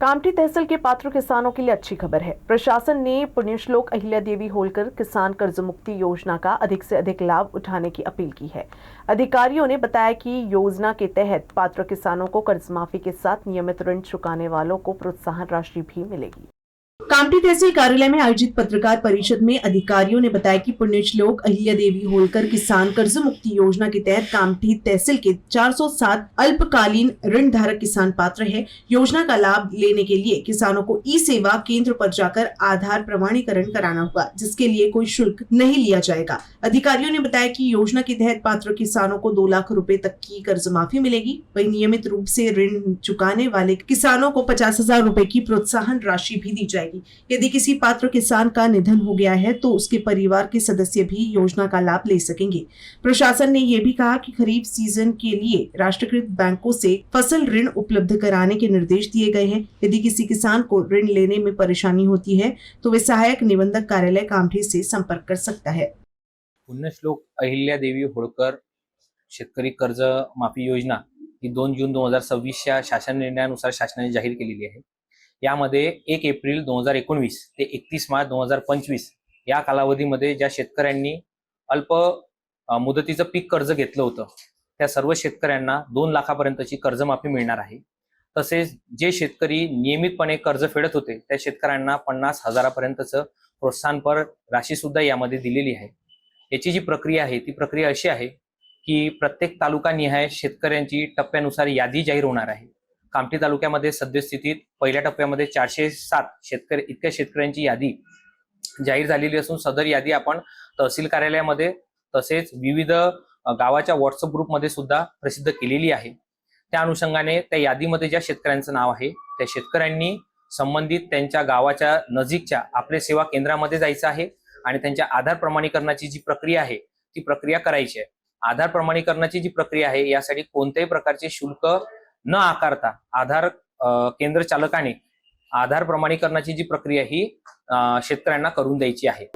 कामठी तहसील के पात्र किसानों के लिए अच्छी खबर है। प्रशासन ने पुण्यश्लोक अहिल्या देवी होलकर किसान कर्ज मुक्ति योजना का अधिक से अधिक लाभ उठाने की अपील की है। अधिकारियों ने बताया कि योजना के तहत पात्र किसानों को कर्ज माफी के साथ नियमित ऋण चुकाने वालों को प्रोत्साहन राशि भी मिलेगी। कामठी तहसील कार्यालय में आयोजित पत्रकार परिषद में अधिकारियों ने बताया कि पुण्यश्लोक अहिल्या देवी होलकर किसान कर्ज मुक्ति योजना के तहत कामठी तहसील के 407 अल्पकालीन ऋण धारक किसान पात्र है। योजना का लाभ लेने के लिए किसानों को ई सेवा केंद्र पर जाकर आधार प्रमाणीकरण कराना होगा, जिसके लिए कोई शुल्क नहीं लिया जाएगा। अधिकारियों ने बताया कि योजना के तहत पात्र किसानों को 2 लाख रुपए तक की कर्ज माफी मिलेगी। वहीं नियमित रूप से ऋण चुकाने वाले किसानों को 50,000 रुपए की प्रोत्साहन राशि भी दी जाएगी। यदि किसी पात्र किसान का निधन हो गया है तो उसके परिवार के सदस्य भी योजना का लाभ ले सकेंगे। प्रशासन ने यह भी कहा कि खरीफ सीजन के लिए राष्ट्रीयकृत बैंकों से फसल ऋण उपलब्ध कराने के निर्देश दिए गए हैं। यदि किसी किसान को ऋण लेने में परेशानी होती है तो वे सहायक निबंधक कार्यालय कामठी से संपर्क कर सकता है। पुण्यश्लोक अहिल्या देवी होळकर शेतकरी कर्ज माफी योजना ही 2 जून 2026 या शासन निर्णयानुसार शासनाने जाहीर केलेली आहे। यामध्ये 1 एप्रिल 2019 ते 31 मार्च 2025 या कालावधीमध्ये ज्या शेतकऱ्यांनी अल्प मुदतीचं पीक कर्ज घेतलं होतं त्या सर्व शेतकऱ्यांना 2 लाखापर्यंतची कर्जमाफी मिळणार आहे। तसेच जे शेतकरी नियमितपणे कर्ज फेडत होते त्या शेतकऱ्यांना 50,000 पर्यंतचं प्रोत्साहनपर राशी सुद्धा यामध्ये दिलेली आहे। याची जी प्रक्रिया आहे ती प्रक्रिया अशी आहे की प्रत्येक तालुका निहाय शेतकऱ्यांची टप्प्यानुसार यादी जाहीर होणार आहे। कामठी तालुक्यामध्ये सद्यस्थितीत पहिल्या टप्प्यामध्ये 407 शेतकरी इतक्या शेतकऱ्यांची यादी जाहीर झालेली असून सदर यादी आपण तहसील कार्यालयामध्ये तसेच विविध गावाच्या व्हॉट्सअप ग्रुपमध्ये सुद्धा प्रसिद्ध केलेली आहे। त्या अनुषंगाने त्या यादीमध्ये ज्या शेतकऱ्यांचं नाव आहे त्या शेतकऱ्यांनी संबंधित त्यांच्या गावाच्या नजीकच्या आपले सेवा केंद्रामध्ये जायचं आहे आणि त्यांच्या आधार प्रमाणीकरणाची जी प्रक्रिया आहे ती प्रक्रिया करायची आहे। आधार प्रमाणीकरणाची जी प्रक्रिया आहे यासाठी कोणत्याही प्रकारचे शुल्क न आकारता आधार केंद्र चालकाने आधार प्रमाणीकरणाची जी प्रक्रिया ही शेतकऱ्यांना करून द्यायची आहे।